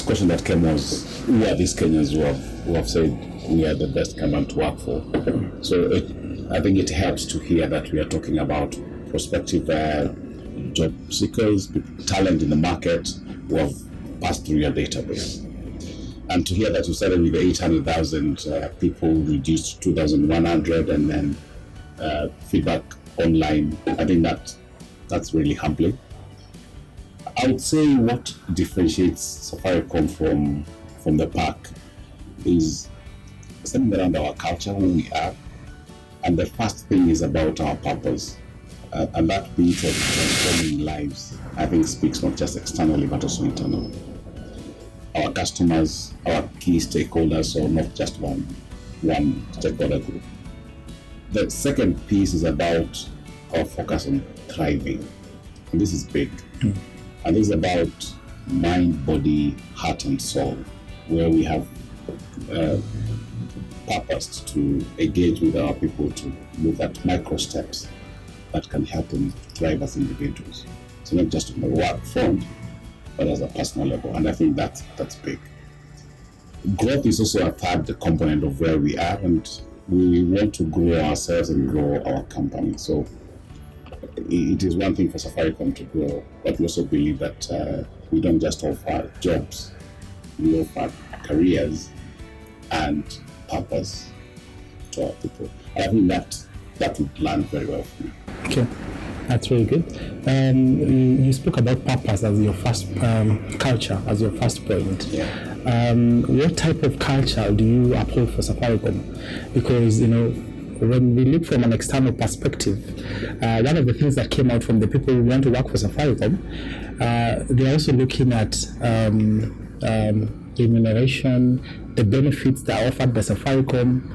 first question that came was, who are these Kenyans who have said we are the best Kenyan to work for? So I think it helps to hear that we are talking about prospective job seekers, talent in the market who have passed through your database. And to hear that you started with 800,000 people, reduced to 2,100, and then feedback online, I think that's really humbling. I would say what differentiates Safaricom from the pack is something around our culture, who we are, and the first thing is about our purpose. And that bit of transforming lives, I think, speaks not just externally but also internally. Our customers, our key stakeholders, so not just one stakeholder group. The second piece is about our focus on thriving, and this is big. And this is about mind, body, heart, and soul, where we have purposed to engage with our people to look at micro steps that can help them thrive as individuals. So not just on the work front, but as a personal level. And I think that's big. Growth is also a third component of where we are, and we want to grow ourselves and grow our company. So it is one thing for Safaricom to grow, but we also believe that we don't just offer jobs, we offer careers and purpose to our people. And I think that would land very well for me. Okay, that's really good. You spoke about purpose as your first culture, as your first point. Yeah. What type of culture do you uphold for Safaricom? Because, when we look from an external perspective, one of the things that came out from the people who want to work for Safaricom, they're also looking at remuneration, the benefits that are offered by Safaricom,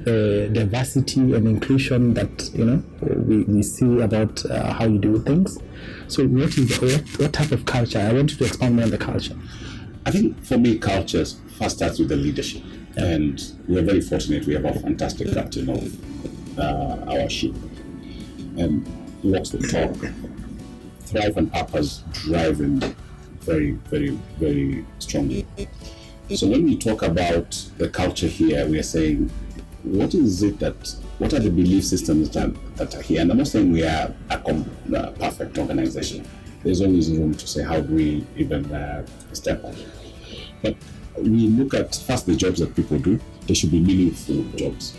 diversity and inclusion that we see about how you do things. So what type of culture? I want you to expand more on the culture. I think for me, culture first starts with the leadership. And we're very fortunate. We have a fantastic captain of our ship, and he walks the talk. Thrive and purpose driving very, very, very strongly. So when we talk about the culture here, we are saying, what are the belief systems that are here? And I'm not saying we are a perfect organization. There's always room to say, how do we even step up? But we look at first the jobs that people do. They should be meaningful jobs.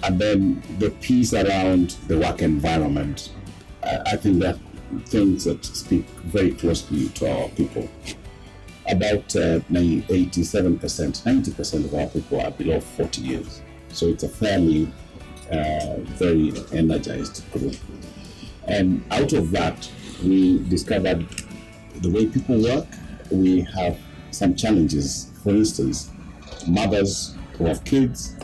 And then the piece around the work environment, I think that things that speak very closely to our people. About 87%, 90% of our people are below 40 years. So it's a fairly, very energized group. And out of that, we discovered the way people work, we have some challenges. For instance, mothers who have kids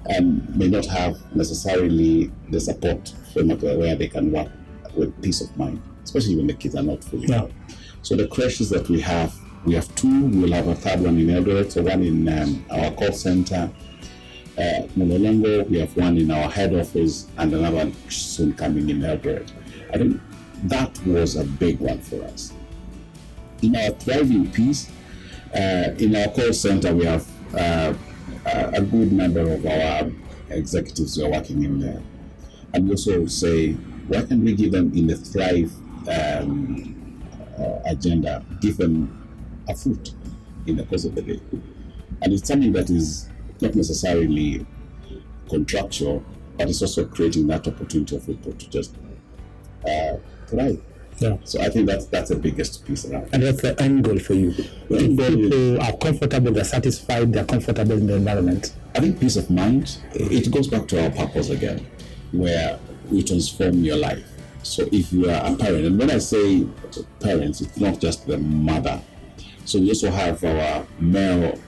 and may not have necessarily the support framework where they can work with peace of mind, especially when the kids are not fully well. So the crashes that we have two. We'll have a third one in Eldoret, so one in our call center. Mololongo, we have one in our head office, and another one soon coming in Eldoret. I think that was a big one for us. In our thriving piece, in our call center, we have a good number of our executives who are working in there. And we also say, why can we give them in the Thrive agenda, give them a foot in the course of the day? And it's something that is not necessarily contractual, but it's also creating that opportunity for people to just thrive. Yeah. So I think that's the biggest piece around. And that's the end goal for you. People are comfortable, they're satisfied, they're comfortable in the environment. I think peace of mind, it goes back to our purpose again, where we transform your life. So if you are a parent, and when I say parents, it's not just the mother. So we also have our male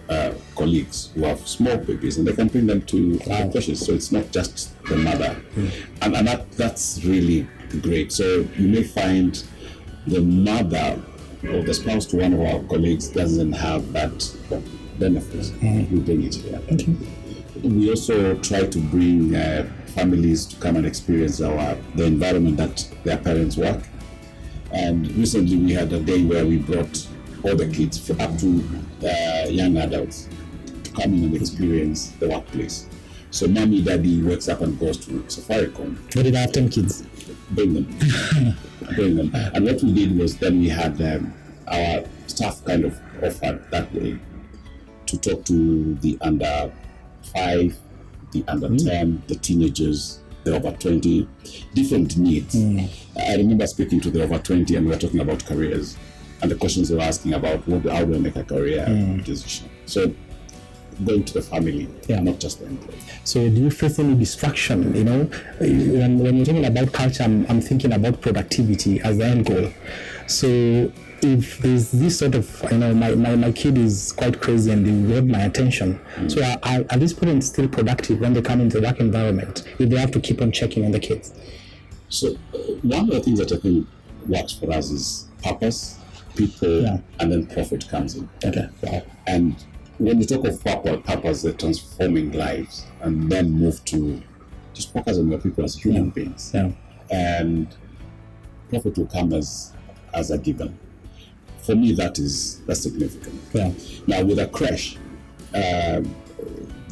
colleagues who have small babies, and they can bring them to our creches. So it's not just the mother, and that's really great. So you may find the mother or the spouse to one of our colleagues doesn't have that benefit. We bring it here. We also try to bring families to come and experience the environment that their parents work. And recently we had a day where we brought all the kids up to young adults to come in and experience the workplace. So mommy, daddy wakes up and goes to Safaricom. But did I have 10 kids? Bring them. Bring them. And what we did was then we had our staff kind of offered that day to talk to the under 5, the under 10, the teenagers, the over 20, different needs. I remember speaking to the over 20 and we were talking about careers. And the questions they were asking about how do I make a career decision. So going to the family, not just the employee. So do you face any distraction? You know, when you're talking about culture, I'm thinking about productivity as the end goal. So if there's this sort of, you know, my kid is quite crazy and they want my attention. So are these parents still productive when they come into the work environment if they have to keep on checking on the kids? So one of the things that I think works for us is purpose, people, and then profit comes in. Okay. Wow. And when you talk of purpose, they're transforming lives, and then move to just focus on your people as human beings. Yeah. And profit will come as a given. For me, that's significant. Yeah. Now with a crash, there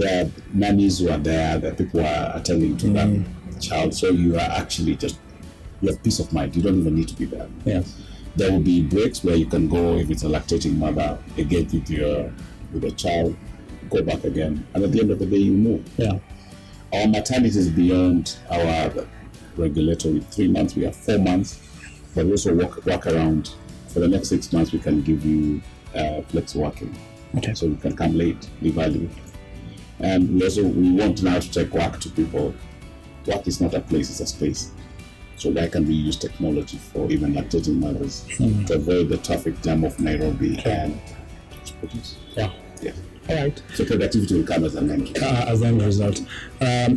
are nannies who are there, the people who are attending to that child. So you are actually you have peace of mind. You don't even need to be there. Yeah. There will be breaks where you can go if it's a lactating mother, engage with the child, go back again, and at the end of the day you move. Yeah. Our maternity is beyond our regulatory 3 months. We have 4 months, but we also work around. For the next 6 months, we can give you flex working. Okay. So you can come late, leave early. And we want now to take work to people. Work is not a place, it's a space. So why can we use technology for even lactating mothers to avoid the traffic jam of Nairobi and produce? Yeah. Yeah. All right. So productivity will come as an end result. As an end result.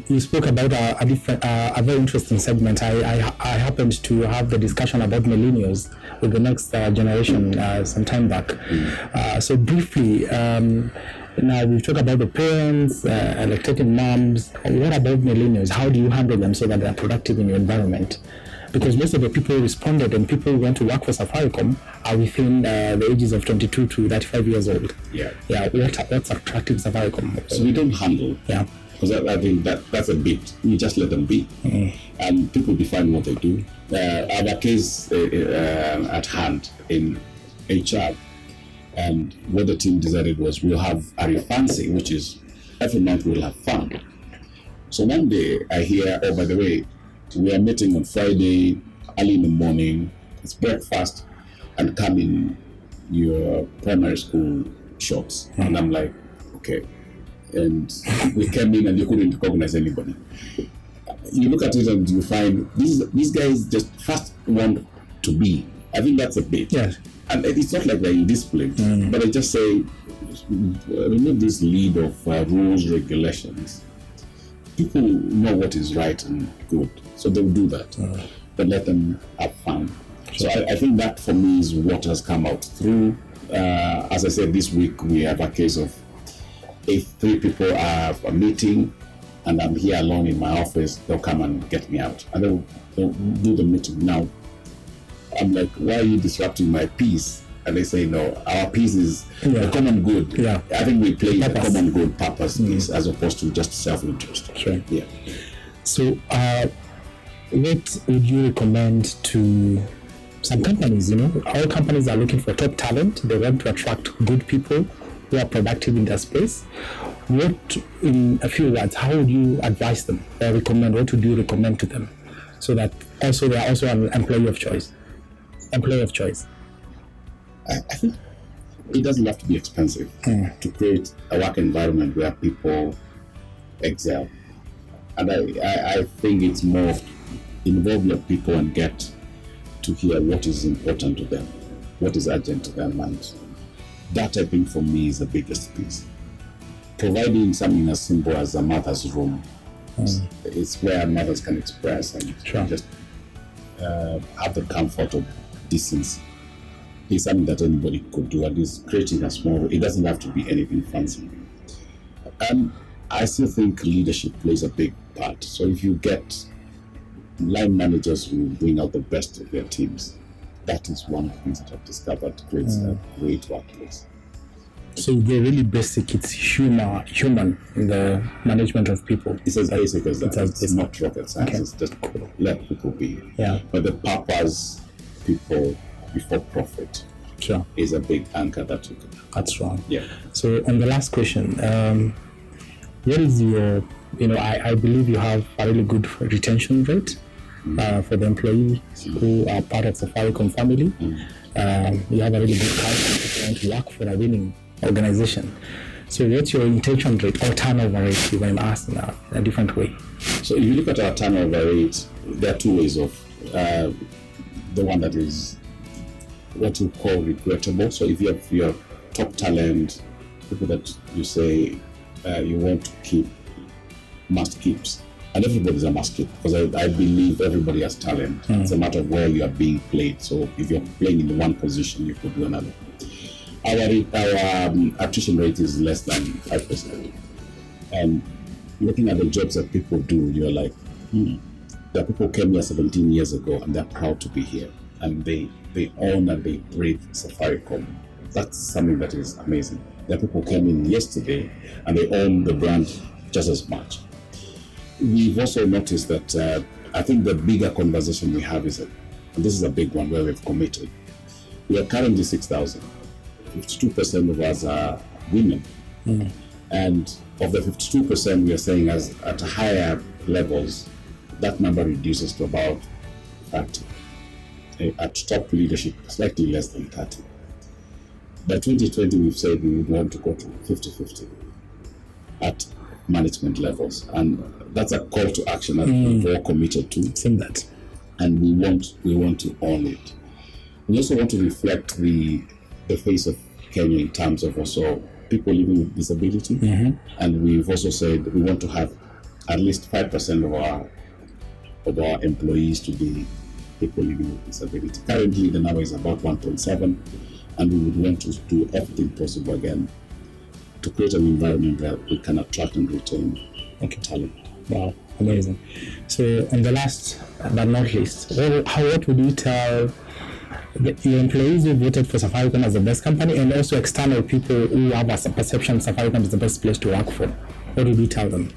You spoke about a very interesting segment. I happened to have the discussion about millennials with the next generation some time back. So briefly, now we've talked about the parents, lactating moms. What about millennials? How do you handle them so that they are productive in your environment? Because most of the people who responded and people who went to work for Safaricom are within the ages of 22 to 35 years old. Yeah. Yeah. What's attractive Safaricom? So we don't handle. Yeah. Because I think that's a bit. You just let them be, and people define what they do. I have a case at hand in HR, and what the team decided was we'll have a refancy, which is every month we'll have fun. So one day I hear, oh, by the way, we are meeting on Friday early in the morning. It's breakfast, and come in your primary school shorts. And I'm like, okay. And we came in and you couldn't recognize anybody. You look at it and you find these guys just first want to be. I think that's a bit. Yes. And it's not like they're indisciplined, but I just say, remove this lead of rules, regulations. People know what is right and good, so they'll do that. But let them have fun. So I think that for me is what has come out through. As I said, this week we have a case of if 3 people have a meeting and I'm here alone in my office, they'll come and get me out. And they'll do the meeting. Now, I'm like, why are you disrupting my peace? And they say, no, our peace is the common good. Yeah. I think we play the common good purpose piece as opposed to just self-interest. Sure. Yeah. So, what would you recommend to some companies? You know, all companies are looking for top talent. They want to attract good people who are productive in their space. What, in a few words, how would you advise them or recommend? What would you recommend to them, so that also they are also an employee of choice? I think it doesn't have to be expensive to create a work environment where people excel. And I think it's more of involve your people and get to hear what is important to them, what is urgent to their minds. That, I think, for me is the biggest piece. Providing something as simple as a mother's room is where mothers can express and just have the comfort of decency. It's something that anybody could do, and it's creating a small. It doesn't have to be anything fancy. I still think leadership plays a big part. So if you get line managers who bring out the best of their teams, that is one of the things that I've discovered creates a great workplace. So the really basic, it's human in the management of people. It's as basic as that. It's not basic. rocket science. Okay. It's just let people be. Yeah. But the purpose, people before profit, Sure. is a big anchor that you can. That's wrong. Yeah. So on the last question, what is your, I believe you have a really good retention rate for the employees who are part of the Safaricom family. You have a really good culture if you want to work for a winning organization. So what's your retention rate or turnover rate, if I'm asking that in a different way? So if you look at our turnover rate, there are two ways of the one that is what you call regrettable. So if you have your top talent, people that you say you want to keep, must keeps, and everybody's a must keep, because I believe everybody has talent. It's a matter of where you are being played. So if you're playing in one position, you could do another. Our attrition rate is less than 5%. And looking at the jobs that people do, you're like, there are people who came here 17 years ago and they're proud to be here. And they own and they breathe Safaricom. That's something that is amazing. There are people who came in yesterday and they own the brand just as much. We've also noticed that I think the bigger conversation we have is, and this is a big one where we've committed, we are currently 6,000. 52% of us are women. And of the 52%, we are saying as at higher levels, that number reduces to about 30. At top leadership, slightly less than 30. By 2020, we've said we would want to go to 50-50 at management levels. And that's a call to action that we've all committed to. Seen that. And we want to own it. We also want to reflect the face of Kenya in terms of also people living with disability. And we've also said we want to have at least 5% of our employees to be people living with disability. Currently, the number is about 1.7, and we would want to do everything possible again to create an environment where we can attract and retain talent. Wow, amazing. So, on the last but not least, what would you tell your employees who voted for Safaricom as the best company, and also external people who have a perception Safaricom is the best place to work for? What would you tell them?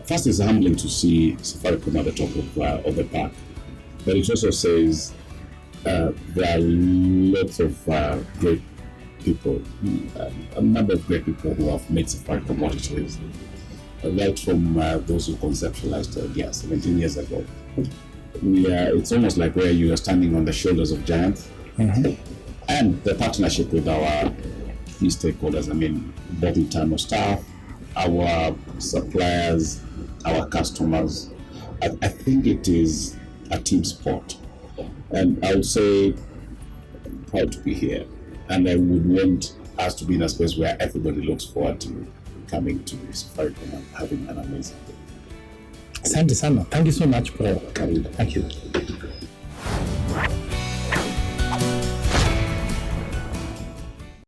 First, it's humbling to see Safaricom at the top of the pack. But it also says there are lots of great people, a number of great people who have made Safaricom what it is. Right from those who conceptualized it, 17 years ago. It's almost like where you are standing on the shoulders of giants. And the partnership with our key stakeholders, both internal staff, our suppliers, our customers. I think it is a team sport, and I would say proud to be here, and I would want us to be in a space where everybody looks forward to coming to Safaricom and having an amazing day. Asante sana. Thank you so much, bro. Karibu. Thank you.